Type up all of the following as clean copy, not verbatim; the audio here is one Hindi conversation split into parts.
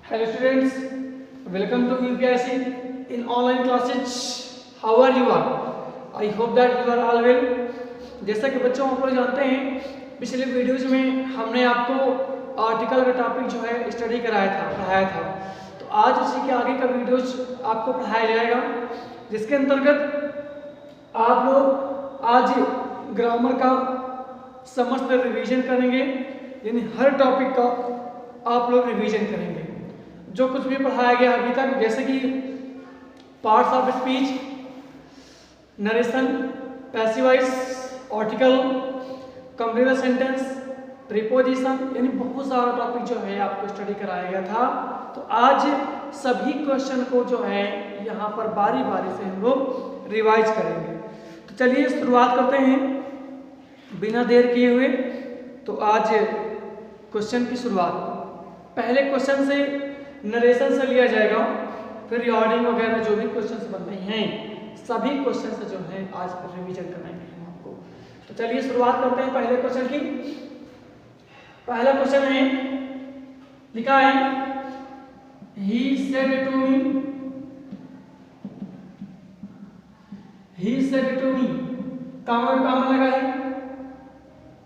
Hello students, welcome to UPSC in online classes. How are you all? I hope that you are all well. जैसा कि बच्चों आप लोग जानते हैं, पिछले वीडियोज में हमने आपको आर्टिकल का टॉपिक जो है स्टडी पढ़ाया था। तो आज उसी के आगे का वीडियोज आपको पढ़ाया जाएगा, जिसके अंतर्गत आप लोग आज ग्रामर का समस्त रिवीजन करेंगे, यानी हर टॉपिक का आप लोग रिवीजन करेंगे। जो कुछ भी पढ़ाया गया अभी तक, जैसे कि parts of speech, narration, passive voice, article, complete sentence, preposition, यानी बहुत सारा टॉपिक जो है आपको स्टडी कराया गया था। तो आज सभी क्वेश्चन को जो है यहाँ पर बारी बारी से हम लोग रिवाइज करेंगे। तो चलिए शुरुआत करते हैं बिना देर किए हुए। तो आज क्वेश्चन की शुरुआत पहले क्वेश्चन से, नरेशन से लिया जाएगा, फिर रिकॉर्डिंग वगैरह जो भी क्वेश्चंस बनते हैं सभी क्वेश्चन से जो है आज रिवीजन कराएंगे हम आपको। तो चलिए शुरुआत करते हैं पहले क्वेश्चन की। पहला क्वेश्चन है, लिखा है he said to me, कामा लगा है,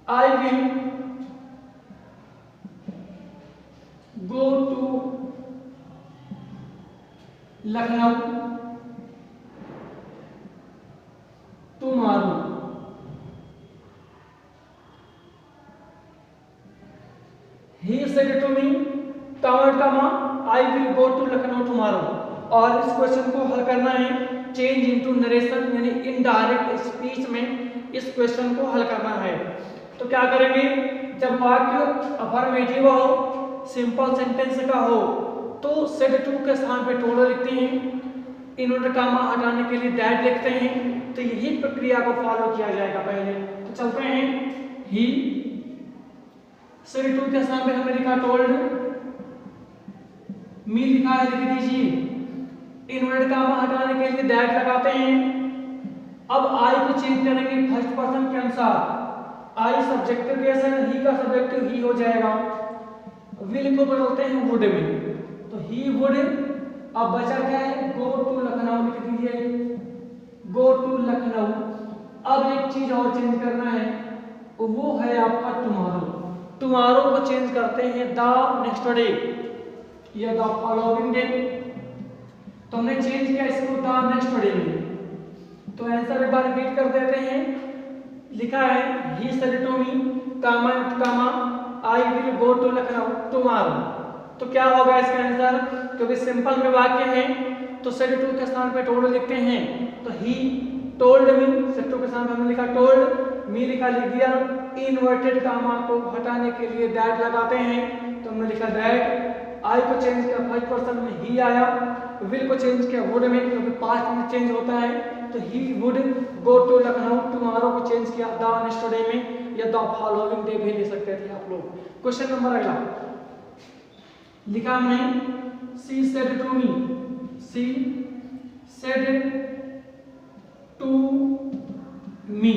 I will go to Lucknow tomorrow। He said to me, I will go to Lucknow tomorrow। और इस क्वेश्चन को हल करना है चेंज इनटू नरेशन, यानी इनडायरेक्ट स्पीच में इस क्वेश्चन को हल करना है। तो क्या करेंगे, जब वाक्य अफर्मेटिव हो, सिंपल सेंटेंस का हो, तो सेड टू के स्थान पे टोटल लिखते हैं, इन्वर्टेड कामा हटाने के लिए दैट लिखते हैं। तो यही प्रक्रिया को फॉलो किया जाएगा पहले। तो चलते हैं, ही सेड टू के स्थान पे हमने लिखा टोल्ड, मी लिखा है, लिख दीजिए, इन्वर्टेड कामा हटाने के लिए दैट लगाते हैं। अब आई को चेंज करेंगे फर्स्ट पर्सन के अनुसार, आई सब्जेक्टिव केस है, ही का सब्जेक्टिव ही हो जाएगा। विल को बदलते हैं वुड में, तो ही वुड। अब बचा क्या है, गो टू लखनऊ लिख दीजिए, गो टू लखनऊ। अब एक चीज और चेंज करना है, वो है आपका टुमारो। टुमारो को चेंज करते हैं द नेक्स्ट डे या द फॉलोइंग डे। तो हमने चेंज किया इसको द नेक्स्ट डे में। तो आंसर एक बार रिपीट कर देते हैं, लिखा है he said to me, comma I will go to Lucknow tomorrow. तो क्या होगा इसका आंसर, क्योंकि सिंपल में वाक्य है तो सेड टू के स्थान पे टोल्ड लिखते हैं। तो he told me, said to के स्थान पे हमने लिखा टोल्ड, मी लिखा, लिख दिया। इनवर्टेड कामा को हटाने के लिए दैट लगाते हैं, तो हमने लिखा दैट। आई को चेंज किया फर्स्ट पर्सन में, ही आया। विल को चेंज किया वुड में, क्योंकि पास्ट में चेंज होता है, तो he would go to Lucknow. Tomorrow को चेंज किया द नेक्स्ट डे में या द फॉलोइंग डे भी ले सकते थे आप लोग। क्वेश्चन नंबर अगला लिखा हमने, she said to me, she said to me,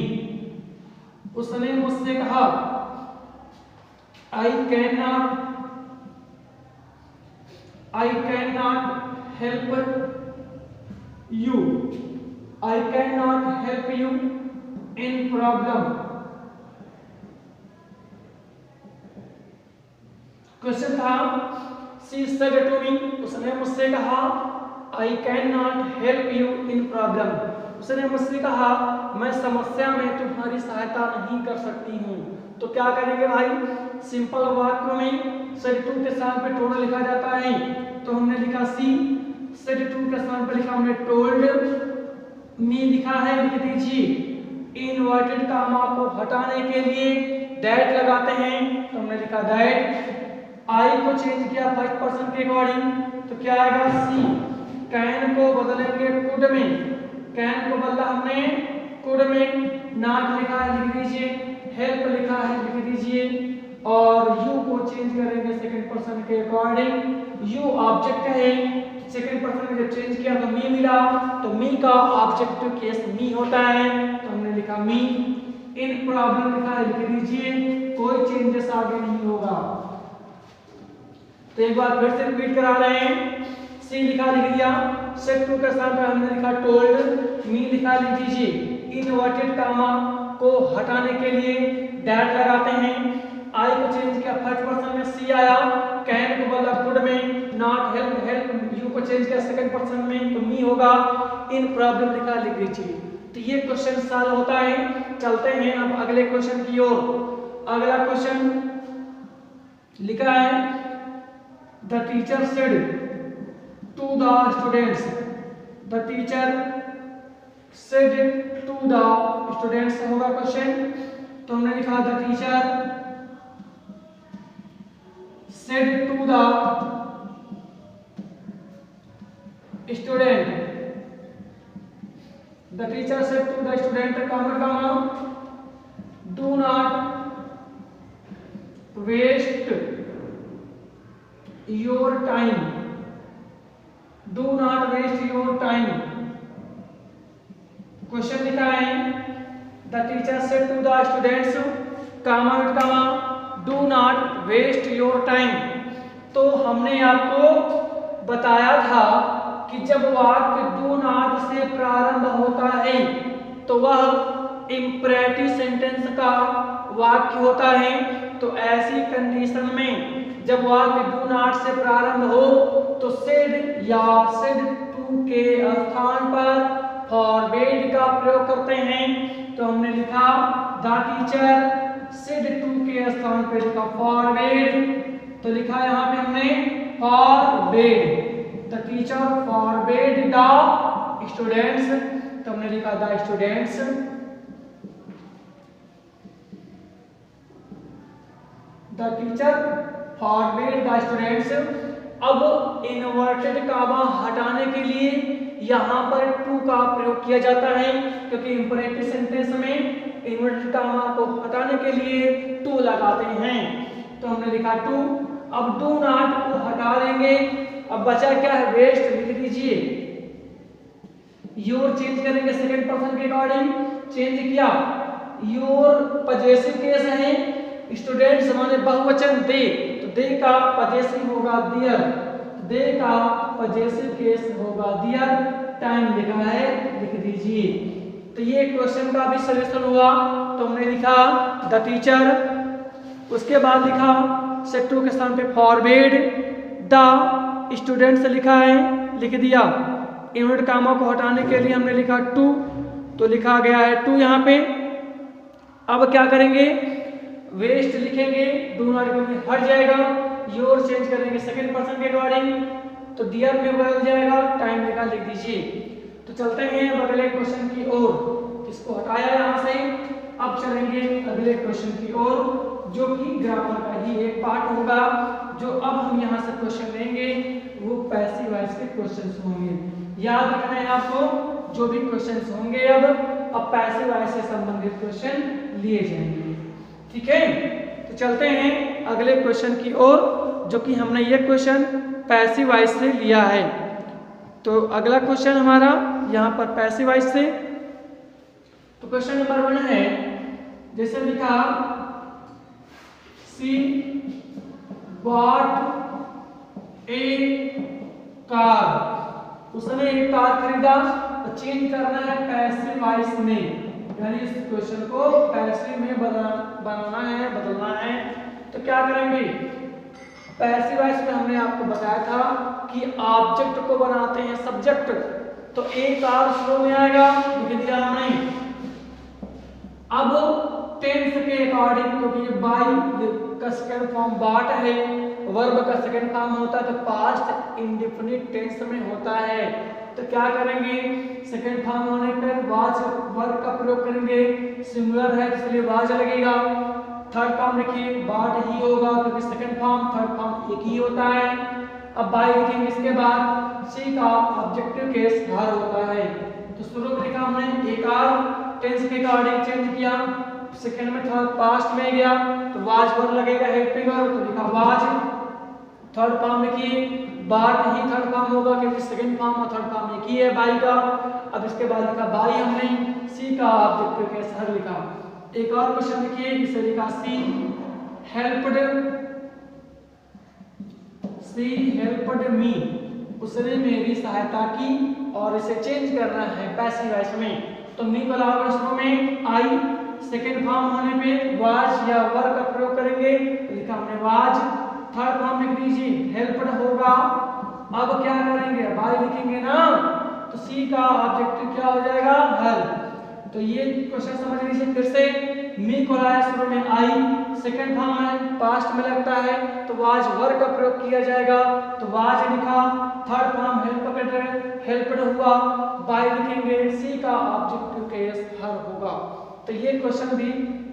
उसने मुझसे कहा, I can not help you, I can not help you in problem. Question था, सी सेड टू मी, उसने मुझसे कहा, I can not help you in problem, उसने मुझसे कहा मैं समस्या में तुम्हारी सहायता नहीं कर सकती हूँ। तो क्या करेंगे भाई, सिंपल वाक्य में सेड टू के स्थान पे टोल्ड लिखा जाता है, तो हमने लिखा सी, सेड टू के स्थान पे लिखा हमने टोल्ड, मी लिखा है, लिख दीजिए। इनवर्टेड कामा को हटाने के लिए दैट लगाते हैं, तो हमने लिखा दैट। आई को चेंज किया फर्स्ट पर्सन के अकॉर्डिंग, तो क्या आएगा, सी। कैन को बदलेंगे कुड में, कैन को बदला हमने कुड में, नॉट लिखा है, लिख दीजिए। हेल्प लिखा है, लिख दीजिए। और यू को चेंज करेंगे सेकंड पर्सन के अकॉर्डिंग। यू ऑब्जेक्ट है, सेकंड पर्सन में जब चेंज किया तो मी मिला, तो मी का ऑब्जेक्टिव केस मी होता है, तो हमने लिखा मी। इन प्रॉब्लम लिखा है, लिख दीजिए। कोई चेंजेस आगे नहीं होगा। तो एक बार फिर से रिपीट करा रहे हैं। सी लिखा लिख दिया, सेट टू के स्थान पर हमने लिखा टोल्ड, मी लिखा लिख दीजिए। इनवर्टेड कामा को हटाने के लिए दैट लगाते हैं। आई को चेंज किया फर्स्ट पर्सन में, सी आया। कैन को बदला कुड में, नॉट हेल्प हेल्प यू को चेंज किया सेकंड पर्सन में, तो मी होगा। इन प्रॉब्लम लिखा लिख दीजिए। तो ये क्वेश्चन सॉल्व होता है। चलते हैं अब अगले क्वेश्चन की ओर। अगला क्वेश्चन लिखा है the teacher said to the students, the teacher said to the students होगा क्वेश्चन। तो हमने लिखा the teacher said to the student, the teacher said to the student comma do not waste your time, do not waste your time. Question लिखा है the teacher said to the students comma with comma do not waste your time. तो हमने आपको बताया था कि जब वाक्य डू नॉट से प्रारंभ होता है तो वह इंपरेटिव सेंटेंस का वाक्य होता है। तो ऐसी कंडीशन में जब वाक्य डू नॉट से प्रारंभ हो तो सेड या सेड टू के स्थान पर फॉरवर्ड का प्रयोग करते हैं। तो हमने लिखा द टीचर सेड टू के स्थान पे लिखा फॉरवर्ड, तो लिखा यहाँ पे हमने forward, the teacher forward the students, तो हमने लिखा the students, the teacher forward the students. अब इन्वर्टेड कामा हटाने के लिए यहाँ पर टू का प्रयोग किया जाता है, क्योंकि इंपरेटिव सेंटेंस में इन्वर्टेड कामा को हटाने के लिए टू लगाते हैं। तो हमने लिखा टू। अब डू नॉट को हटा देंगे, अब बचा क्या है, वेस्ट लिख दीजिए। योर चेंज करेंगे सेकंड पर्सन के अकॉर्डिंग, चेंज किया। योर पजेसिव केस है, स्टूडेंट्स माने बहुवचन दे, तो दे का पजेसिव होगा दियर, दे का पजेसिव केस होगा दियर। टाइम लिखा है लिख दीजिए। तो ये क्वेश्चन का भी सॉल्यूशन हुआ। तो हमने लिखा द टीचर, उसके बाद लिखा सेट टू के स्थान पे फॉरवर्ड द स्टूडेंट्स लिखा है, लिख दिया। इन्वर्टेड कामा को हटाने के लिए हमने लिखा टू, तो लिखा गया है टू यहाँ पे। अब क्या करेंगे, वेस्ट लिखेंगे, डू नॉट में हट जाएगा। योर चेंज करेंगे सेकंड पर्सन के अकॉर्डिंग, तो डियर में बदल जाएगा। टाइम लिखा लिख दीजिए। तो चलते हैं अगले क्वेश्चन की ओर। इसको हटाया यहाँ से, अब चलेंगे अगले क्वेश्चन की ओर, जो कि ग्रामर का ही एक पार्ट होगा। जो अब हम यहाँ से क्वेश्चन लेंगे वो पैसिव वॉइस के क्वेश्चंस होंगे। याद रखना है आपको, जो भी क्वेश्चंस होंगे अब पैसिव वॉइस से संबंधित क्वेश्चन लिए जाएंगे। ठीक है, तो चलते हैं अगले क्वेश्चन की ओर, जो कि हमने ये क्वेश्चन पैसिव वॉइस से लिया है। तो अगला क्वेश्चन हमारा यहाँ पर पैसिव वॉइस से, तो क्वेश्चन नंबर 1 है, जैसे लिखा सी बॉट ए कार, उसने एक कार खरीदा। तो चेंज करना है पैसिव वॉइस में, यानी इस क्वेश्चन को पैसिव में बनाना है, बदलना है। तो क्या करेंगे, पैसिव वॉइस में हमने आपको बताया था कि ऑब्जेक्ट को बनाते हैं सब्जेक्ट। तो ए कार फ्लो में आएगा, लिख दिया हमने। अब टेंस के अकॉर्डिंग, क्योंकि ये बाई का सेकंड फॉर्म बाट है, वर्ब का सेकंड फॉर्म होता है, तो पास्ट इंडेफिनिट टेंस में होता है। तो क्या करेंगे, सेकंड फॉर्म होने पर वाज वर्ब का प्रयोग करेंगे। सिंगुलर है इसलिए वाज लगेगा। थर्ड फॉर्म लिखिए बाट ही होगा, क्योंकि सेकंड फॉर्म थर्ड फॉर्म एक ही होता है। अब बाई लिखेंगे, इसके बाद सी का ऑब्जेक्टिव केस हर होता है। तो शुरू में लिखा हमने एक आर, टेंस के अकॉर्डिंग चेंज किया, सेकंड में थर्ड पास्ट में गया, तो वाज वर्ब लगेगा हेल्पिंग वर्ब, तो लिखा वाज। थर्ड फॉर्म लिखिए, बाट ही थर्ड फॉर्म होगा, क्योंकि सेकंड फॉर्म और थर्ड फॉर्म एक ही है बाई का। अब इसके बाद लिखा बाई हमने, सी का ऑब्जेक्टिव केस हर लिखा। एक और क्वेश्चन लिखिए, जिसे लिखा सी हेल्प्ड शी हेल्प्ड मी, उसने मेरी सहायता की, और इसे चेंज करना है पैसिव वॉइस में। तो मी को लगाओगे शुरू में आई, सेकेंड फॉर्म होने पे वाज या वर का प्रयोग करेंगे, लिखा हमने वाज। थर्ड फॉर्म लिख दीजिए हेल्प्ड होगा। अब क्या करेंगे, बाय लिखेंगे ना, तो सी का ऑब्जेक्टिव क्या हो जाएगा, हेल्प। तो ये क्वेश्चन समझ लीजिए फिर से। मी को लाया शुरू में आई, सेकंड फॉर्म है, पास्ट में लगता है तो वाज वर का प्रयोग किया जाएगा, तो वाज लिखा। थर्ड फॉर्म हेल्प्ड हुआ, बाय लिखेंगे, सी का ऑब्जेक्टिव केस हर होगा। तो ये क्वेश्चन भी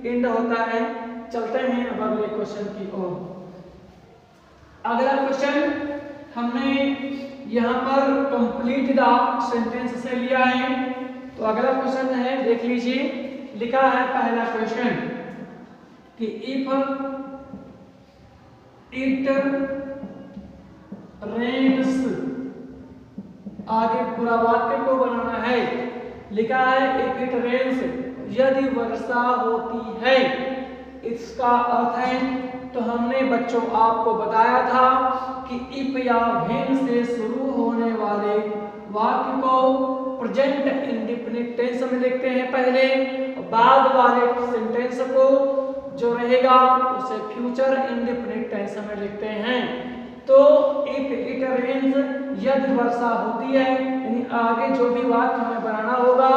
एंड होता है। चलते हैं अब अगले क्वेश्चन की ओर। अगला क्वेश्चन हमने यहाँ पर कंप्लीट द सेंटेंस से लिया है। तो अगला क्वेश्चन है, देख लीजिए, लिखा है पहला क्वेश्चन कि इफ इट रेन्स, आगे पूरा वाक्य को बनाना है। लिखा है इफ इट रेन्स, यदि वर्षा होती है। इसका अर्थ है, तो हमने बच्चों आपको बताया था कि इफ या व्हेन से शुरू होने वाले वाक्य को प्रेजेंट इंडेफिनिट टेंस में लिखते हैं पहले, बाद वाले सेंटेंस को जो रहेगा उसे फ्यूचर इंडेफिनिट टेंस में लिखते हैं। तो इफ इट रेन्स, यदि वर्षा होती है, यानी आगे जो भी वाक्य हमें बनाना होगा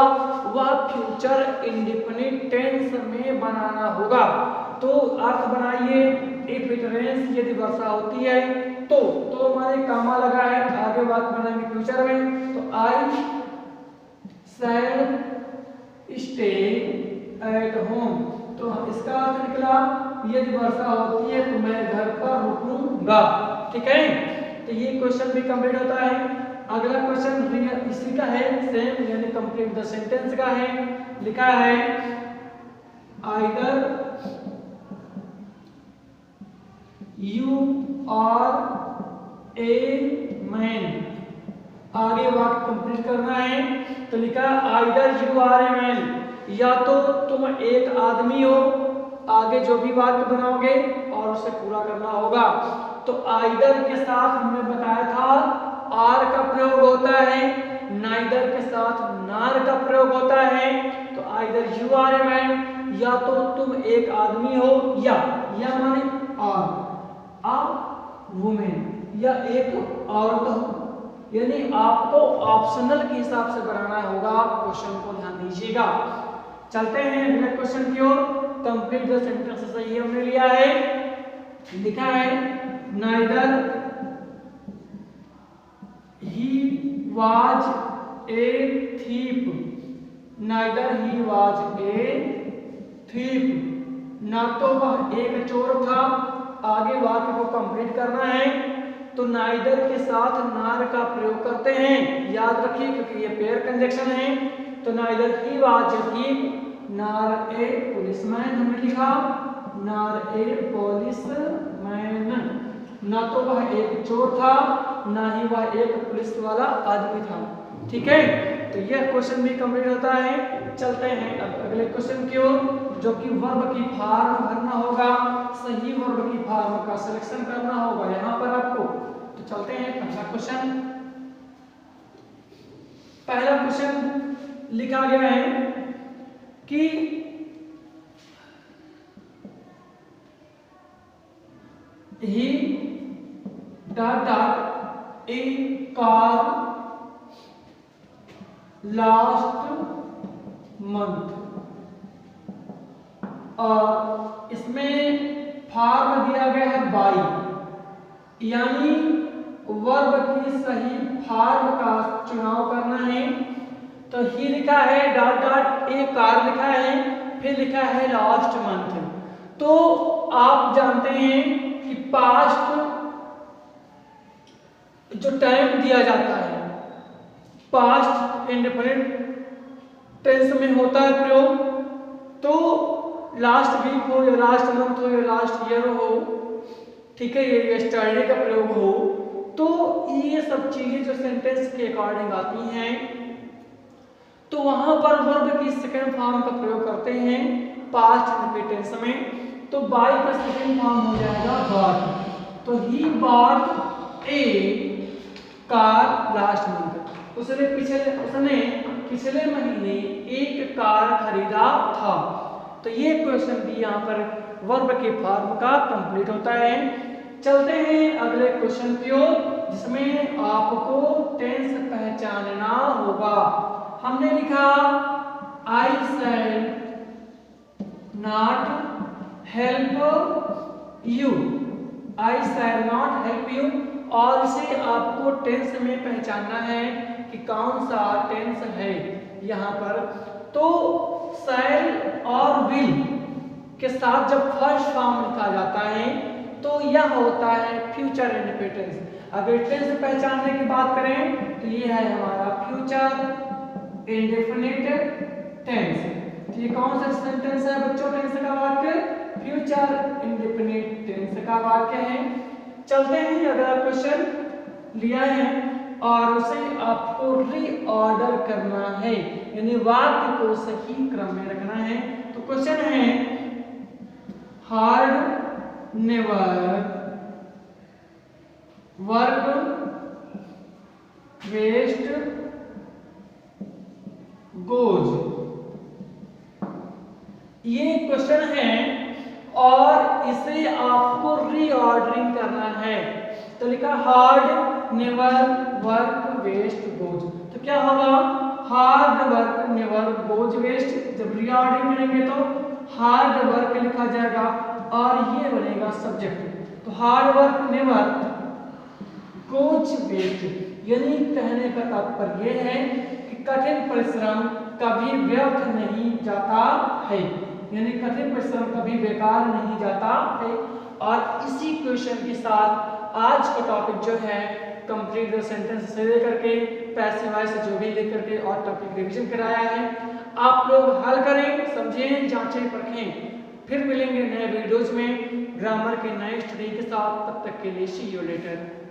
वह फ्यूचर इंडेफिनिट टेंस में बनाना होगा। तो अर्थ बनाइए, इफ इट रेन्स, यदि वर्षा होती है, तो हमारे कामा लगा है, आगे वाक्य बनाएंगे फ्यूचर में, तो आई शैल स्टे एट होम। तो इसका अर्थ निकला, यदि वर्षा होती है तो मैं घर पर रुकूंगा। ठीक है, तो ये क्वेश्चन भी कंप्लीट होता है। अगला क्वेश्चन इसी का है, सेम यानी कंप्लीट द सेंटेंस का है। लिखा है either you are a man, आगे वाक्य कंप्लीट करना है। तो लिखा either you are a man, या तो तुम एक आदमी हो, आगे जो भी वाक्य बनाओगे और उसे पूरा करना होगा। तो आइदर के साथ हमने बताया था आर का प्रयोग होता है, नाइदर के साथ नार का प्रयोग होता है। तो either you are a man, या तो तुम एक आदमी हो, या माने आर आ वुमेन, या एक औरत हो, यानी आपको ऑप्शनल के हिसाब से बनाना होगा। क्वेश्चन को ध्यान दीजिएगा। चलते हैं अगले क्वेश्चन की ओर। कंप्लीट द सेंटेंस सही हमने लिया है। लिखा है neither he was a thief, neither he was a thief, ना तो वह एक चोर था। आगे वाक्य को कंप्लीट करना है, तो नाइदर के साथ नार का प्रयोग करते हैं, याद रखिए क्योंकि ये पेयर कंजक्शन है। तो neither he was a thief नार ए पुलिसमैन, हमने लिखा नार ए पुलिसमैन, ना तो वह एक चोर था, ना ही वह एक पुलिस वाला आदमी था। ठीक है, तो यह क्वेश्चन भी कंप्लीट होता है। चलते हैं अब अगले क्वेश्चन की ओर, जो कि वर्ब की फॉर्म भरना होगा, सही वर्ब की फॉर्म का सिलेक्शन करना होगा यहाँ पर आपको। तो चलते हैं पहला क्वेश्चन। पहला क्वेश्चन लिखा गया है कि he bought a car last month, और इसमें फॉर्म दिया गया है बाई, यानी वर्ब की सही फॉर्म का चुनाव करना है। तो ही लिखा है डॉट डॉट ए कार लिखा है, फिर लिखा है लास्ट मंथ। तो आप जानते हैं कि पास्ट जो टाइम दिया जाता है पास्ट इंडेफिनिट टेंस में होता है प्रयोग। तो लास्ट वीक हो या लास्ट मंथ हो या लास्ट ईयर हो, ठीक है, ये यस्टरडे का प्रयोग हो, तो ये सब चीजें जो सेंटेंस के अकॉर्डिंग आती हैं, तो वहां पर वर्ब की सेकंड फॉर्म का प्रयोग करते हैं पास्ट इंडेफिनिट टेंस में। तो बाय का सेकंड फॉर्म हो जाएगा बॉट। तो he bought A car last month, उसने पिछले महीने एक कार खरीदा था। तो ये क्वेश्चन भी यहाँ पर वर्ब के फॉर्म का कंप्लीट होता है। चलते हैं अगले क्वेश्चन की ओर, जिसमें आपको टेंस पहचानना होगा। हमने लिखा I shall not help you, I shall not help you, और इसे आपको टेंस में पहचानना है कि कौन सा टेंस है यहाँ पर। तो शैल और विल के साथ जब फर्स्ट फॉर्म लिखा जाता है तो यह होता है फ्यूचर इंडिपेंडेंस। अगर टेंस पहचानने की बात करें तो ये है हमारा फ्यूचर इंडेफिनिट टेंस। तो ये कौन सा सेंटेंस है बच्चों? टेंस का वाक्य फ्यूचर इंडेफिनिट टेंस का वाक्य है। चलते हैं अगला क्वेश्चन लिया है और उसे आपको रीऑर्डर करना है, यानी वाक्य को सही क्रम में रखना है। तो क्वेश्चन है hard never work waste goes, ये क्वेश्चन है और इसे आपको रीऑर्डरिंग करना है। तो लिखा hard never work waste goes, तो क्या होगा? Hard work never goes waste. जब रीऑर्डरिंग करेंगे तो हार्ड वर्क लिखा जाएगा और ये बनेगा सब्जेक्ट। तो hard work never goes waste, यानी कहने का तात्पर्य ये है कि कठिन परिश्रम कभी व्यर्थ नहीं जाता है, यानी कठिन परिश्रम कभी बेकार नहीं जाता है। और इसी क्वेश्चन के साथ आज का टॉपिक जो है कंप्लीट द सेंटेंस से लेकर के पैसिव वॉइस से जो भी लेकर के और टॉपिक रिवीजन कराया है, आप लोग हल करें, समझें, जांचें, परखें। फिर मिलेंगे नए वीडियोज में ग्रामर के नए स्टडी के साथ। तब तक के लिए सी यू लेटर।